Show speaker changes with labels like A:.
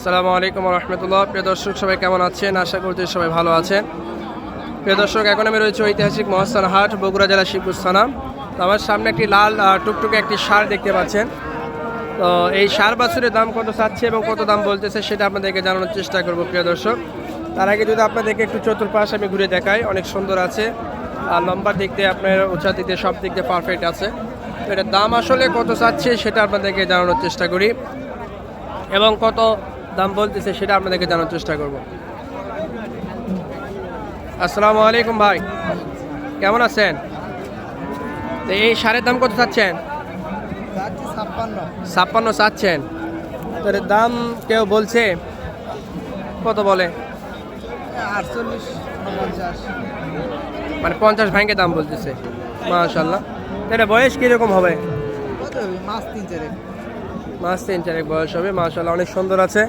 A: আসসালামু আলাইকুম রহমতুল্লাহ। প্রিয় দর্শক সবাই কেমন আছেন? আশা করছি সবাই ভালো আছেন। প্রিয় দর্শক, এখন আমি রয়েছে ঐতিহাসিক মহাস্থান হাট, বগুড়া জেলা শিবপুর থানা। তো আমার সামনে একটি লাল টুকটুকে একটি ষাঁড় দেখতে পাচ্ছেন। তো এই ষাঁড় বাছুরের দাম কত চাচ্ছে এবং কত দাম বলতেছে সেটা আপনাদেরকে জানানোর চেষ্টা করব প্রিয় দর্শক। তার আগে যদি আপনাদেরকে একটু চতুর্পাশ আমি ঘুরে দেখাই, অনেক সুন্দর আছে। আর লম্বা দিক দিয়ে আপনার উঁচা দিক দিয়ে সব দিক দিয়ে পারফেক্ট আছে। তো এটার দাম আসলে কত চাচ্ছে সেটা আপনাদেরকে জানানোর চেষ্টা করি এবং কত দাম বলতেছে সেটা আপনাদেরকে জানার চেষ্টা করব। আসসালামু আলাইকুম ভাই, কেমন আছেন? তো এই ষাঁড়ের দাম কত চাচ্ছেন? 56 চাচ্ছেন। তো এর দাম কেউ বলছে কত বলে?
B: 48, 49।
A: মানে 50 ভাঙে দাম বলতেছে। মাশাআল্লাহ। তো এটা বয়স কীরকম হবে?
B: কত হবে? মাস 3-4।
A: মাস 3-4 বয়স হবে। মাশাআল্লাহ, অনেক সুন্দর আছে।